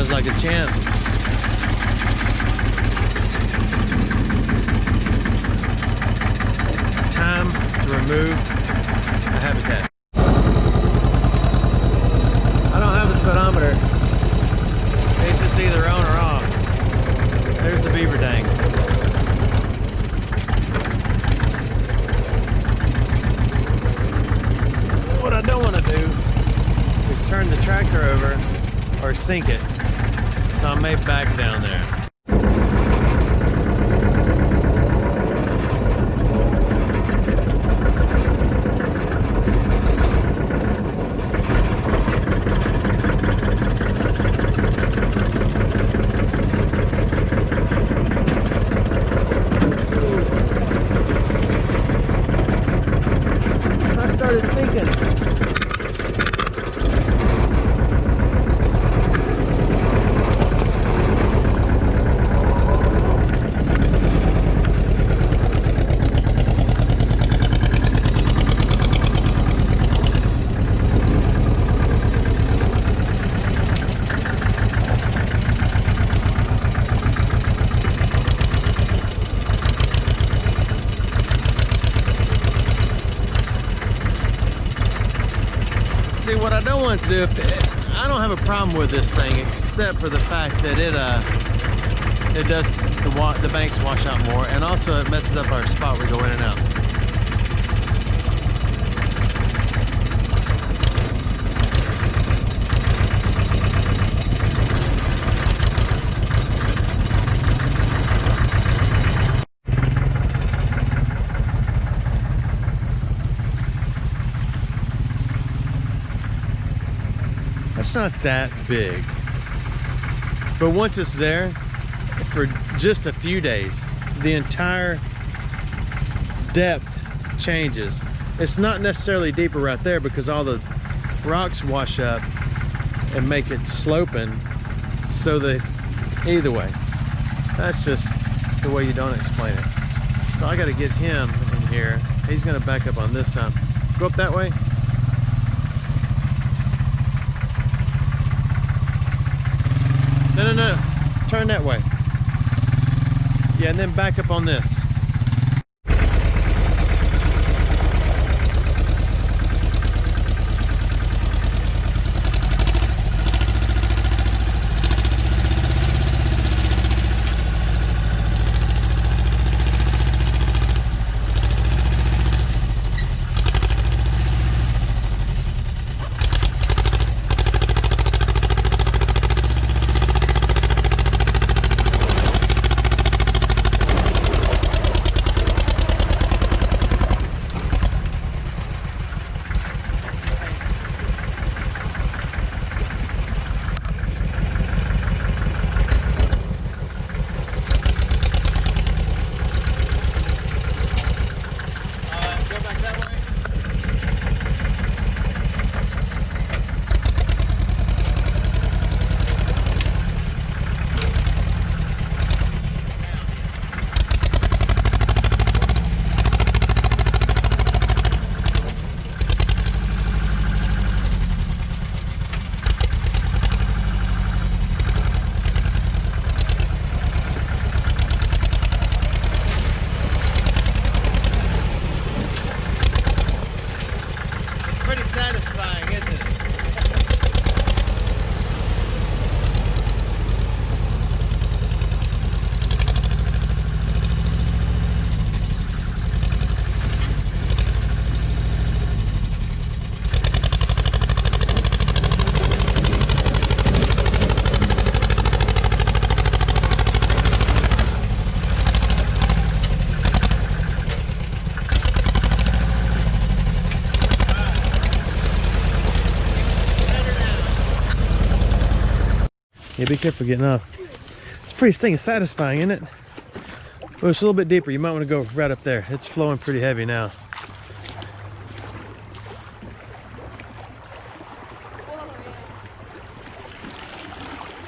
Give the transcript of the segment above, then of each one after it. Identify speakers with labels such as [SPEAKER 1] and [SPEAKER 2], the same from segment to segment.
[SPEAKER 1] goes like a champ. Time to remove a habitat. I don't have a speedometer. It's just either on or off. There's the beaver dang. What I don't want to do is turn the tractor over or sink it. So I may back down there. I started sinking. See, what I don't want to do, I don't have a problem with this thing except for the fact that it does the banks wash out more, and also it messes up our spot we go in and out. It's not that big, but once it's there for just a few days, the entire depth changes. It's not necessarily deeper right there because all the rocks wash up and make it sloping. So either way, that's just the way you don't explain it. So I got to get him in here. He's going to back up on this side. Go up that way. No. Turn that way. Yeah, and then back up on this. Yeah, be careful getting off. It's pretty satisfying, isn't it? Well, it's a little bit deeper. You might want to go right up there. It's flowing pretty heavy now.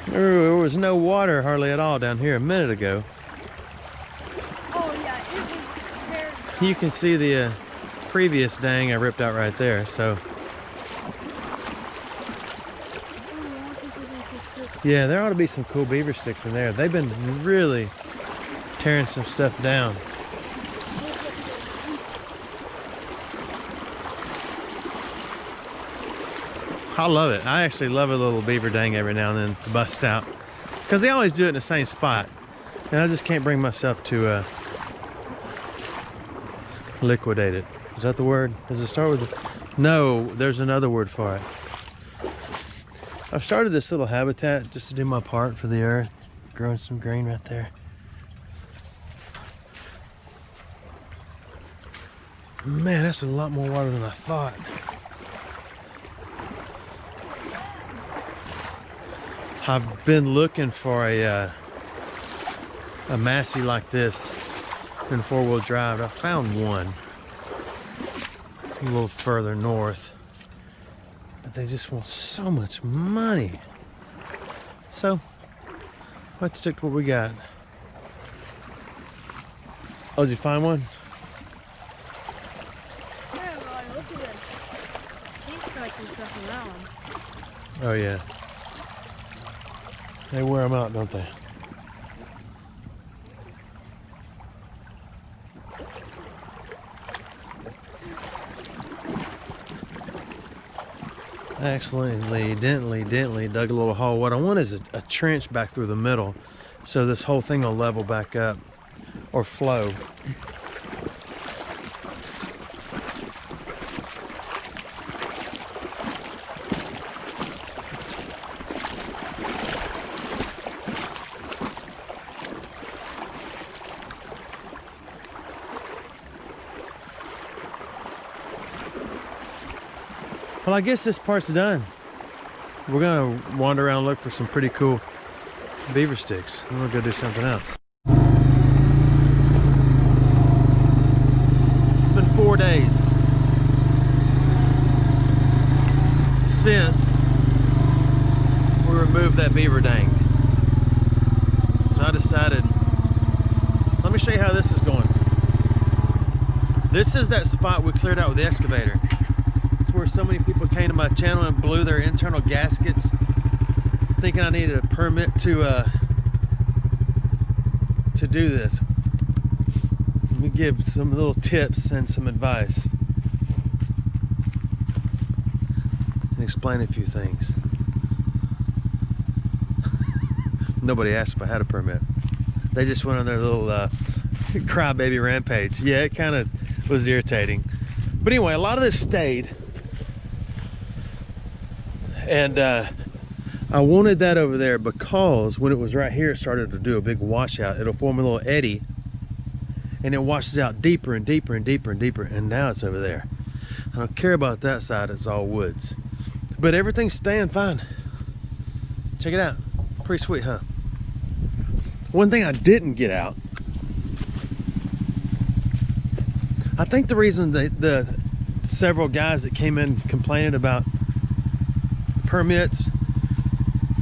[SPEAKER 1] There was no water hardly at all down here a minute ago.
[SPEAKER 2] Oh yeah, it was very dry.
[SPEAKER 1] You can see the previous dang I ripped out right there, so. Yeah, there ought to be some cool beaver sticks in there. They've been really tearing some stuff down. I love it. I actually love a little beaver dang every now and then to bust out, because they always do it in the same spot, and I just can't bring myself to liquidate it. Is that the word? Does it start with no, there's another word for it. I've started this little habitat just to do my part for the earth, growing some green right there. Man, that's a lot more water than I thought. I've been looking for a Massey like this in four-wheel drive. I found one a little further north, but they just want so much money. So let's stick to what we got. Oh, did you find one?
[SPEAKER 2] Yeah, well, I looked at the teeth cuts and stuff on that one.
[SPEAKER 1] Oh yeah. They wear them out, don't they? I accidentally, dentally dug a little hole. What I want is a trench back through the middle, so this whole thing will level back up or flow. Well, I guess this part's done. We're gonna wander around and look for some pretty cool beaver sticks. Then we'll go do something else. It's been 4 days since we removed that beaver dang. So I decided, let me show you how this is going. This is that spot we cleared out with the excavator. Where so many people came to my channel and blew their internal gaskets thinking I needed a permit to do this. Let me give some little tips and some advice and explain a few things. Nobody asked if I had a permit. They just went on their little crybaby rampage. Yeah, it kind of was irritating. But anyway, a lot of this stayed. And I wanted that over there because when it was right here, it started to do a big washout. It'll form a little eddy and it washes out deeper and deeper and deeper and deeper. And now it's over there. I don't care about that side, it's all woods. But everything's staying fine. Check it out. Pretty sweet, huh? One thing I didn't get out, I think the reason the several guys that came in complaining about permits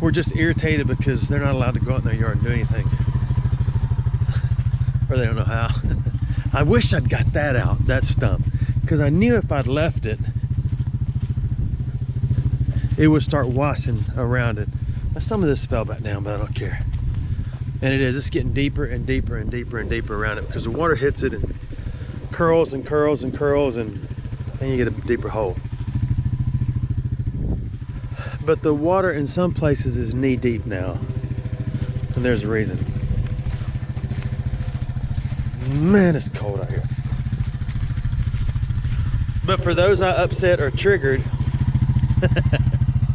[SPEAKER 1] were just irritated because they're not allowed to go out in their yard and do anything. Or they don't know how. I wish I'd got that out, that stump, because I knew if I'd left it, it would start washing around it. Now, some of this fell back down, but I don't care. And it is, it's getting deeper and deeper and deeper and deeper around it because the water hits it and curls and curls and curls, and then you get a deeper hole. But the water in some places is knee deep now, and there's a reason. Man, it's cold out here. But for those I upset or triggered,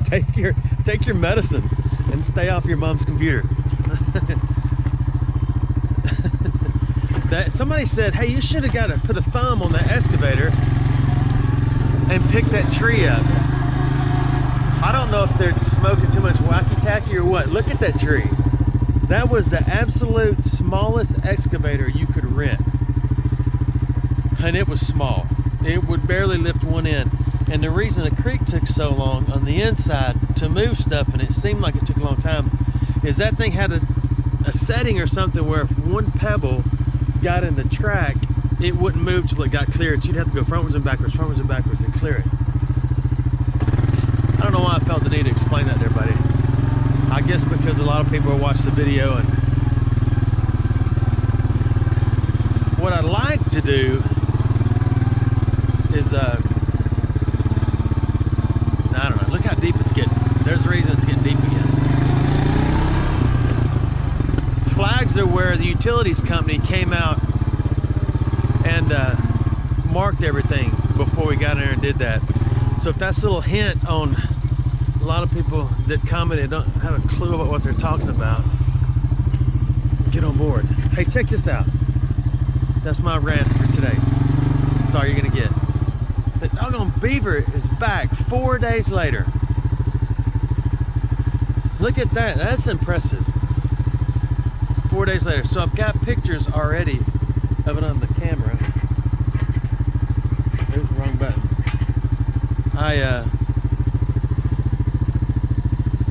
[SPEAKER 1] take your medicine and stay off your mom's computer. That somebody said, hey, you should have got to put a thumb on that excavator and pick that tree up. I don't know if they're smoking too much wacky-tacky or what. Look at that tree. That was the absolute smallest excavator you could rent. And it was small. It would barely lift one end. And the reason the creek took so long on the inside to move stuff, and it seemed like it took a long time, is that thing had a setting or something where if one pebble got in the track, it wouldn't move till it got cleared. So you'd have to go frontwards and backwards and clear it. I don't know why I felt the need to explain that to everybody. I guess because a lot of people watch the video. And what I'd like to do is I don't know, look how deep it's getting. There's a reason it's getting deep again. Flags are where the utilities company came out and marked everything before we got in there and did that. So if that's a little hint on a lot of people that commented don't have a clue about what they're talking about, get on board. Hey, check this out. That's my rant for today. That's all you're gonna get. The doggone beaver is back 4 days later. Look at that, that's impressive. 4 days later. So I've got pictures already of it on the camera. Oops, wrong button.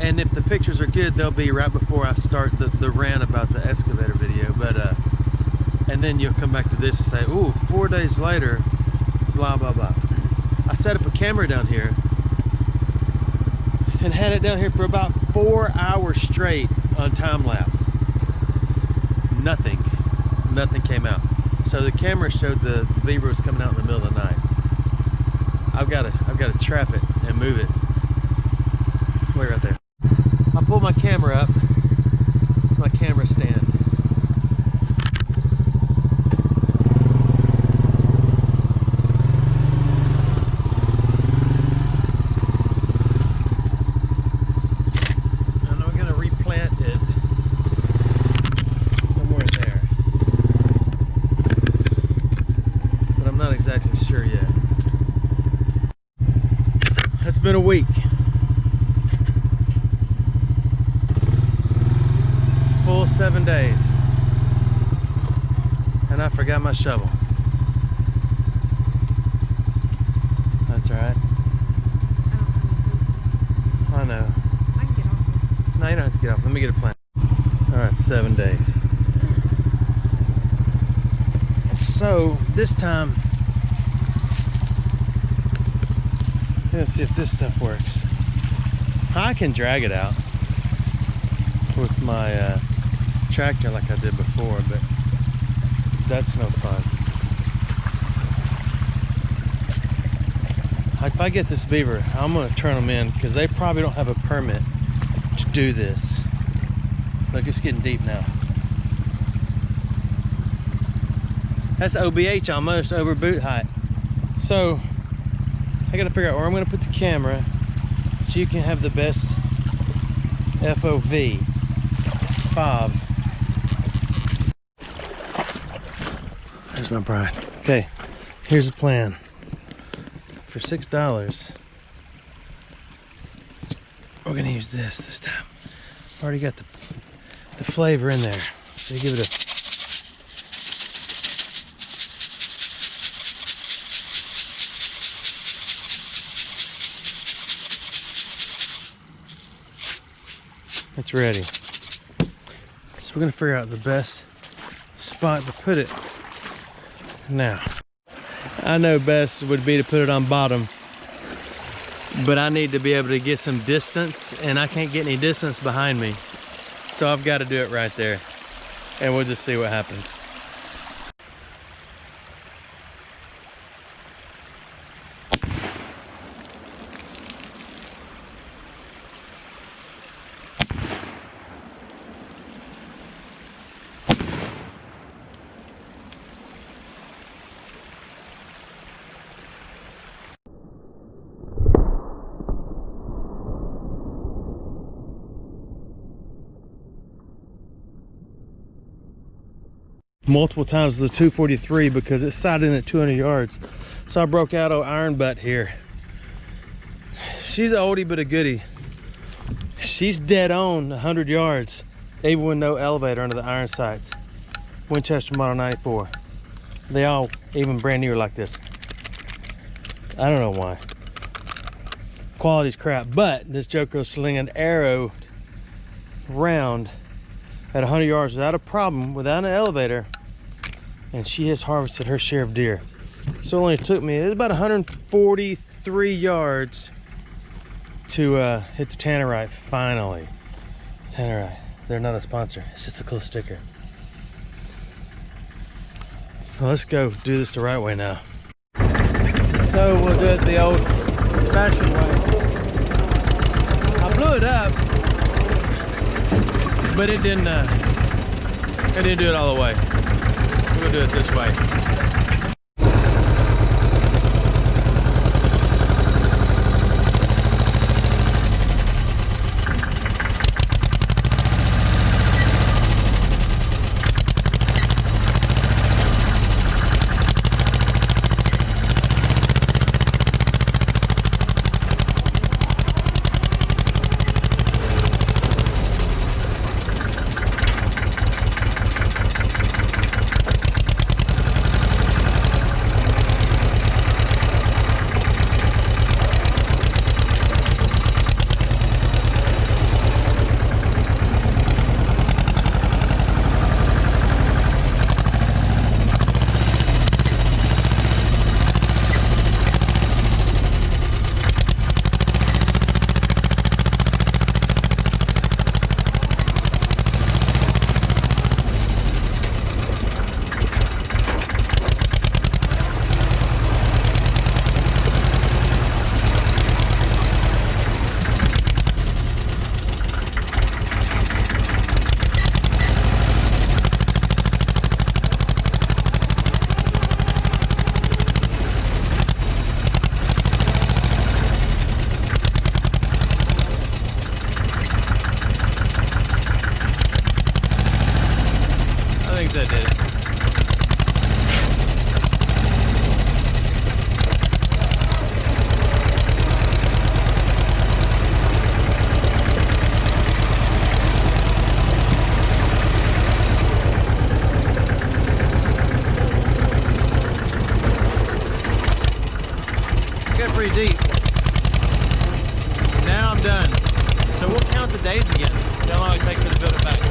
[SPEAKER 1] And if the pictures are good, they'll be right before I start the rant about the excavator video. But and then you'll come back to this and say, ooh, 4 days later, blah, blah, blah. I set up a camera down here and had it down here for about 4 hours straight on time lapse. Nothing came out. So the camera showed the beaver was coming out in the middle of the night. I've got to trap it and move it. Wait right there. I pulled my camera up. It's my camera stand. And I'm going to replant it somewhere there. But I'm not exactly sure yet. It's been a week. Full 7 days. And I forgot my shovel. That's alright. I know.
[SPEAKER 2] I can get off.
[SPEAKER 1] No, you don't have to get off. Let me get a plan. Alright, 7 days. So this time, let's see if this stuff works. I can drag it out with my tractor like I did before, but that's no fun. If I get this beaver, I'm gonna turn them in because they probably don't have a permit to do this. Look, it's getting deep now. That's OBH almost, over boot height. So I gotta figure out where I'm gonna put the camera so you can have the best FOV. 5. There's my bride. Okay, here's the plan. For $6, we're gonna use this time. Already got the flavor in there, so you give it a. It's ready. So we're gonna figure out the best spot to put it. Now, I know best would be to put it on bottom, but I need to be able to get some distance, and I can't get any distance behind me. So I've got to do it right there, and we'll just see what happens. Multiple times with the 243 because it's sighted in at 200 yards. So I broke out an iron butt here. She's an oldie but a goodie. She's dead on 100 yards, even with no elevator under the iron sights. Winchester model 94. They all even brand new are like this. I don't know why. Quality's crap, but this joker's slinging an arrow round at 100 yards without a problem, without an elevator, and she has harvested her share of deer. So it only took me, it was about 143 yards to hit the Tannerite finally. Tannerite. They're not a sponsor. It's just a cool sticker. Well, let's go do this the right way now. So we'll do it the old-fashioned way. I blew it up, but it didn't do it all the way. We'll do it this way. That did it. Got pretty deep. Now I'm done. So we'll count the days again. How long it takes to build it back.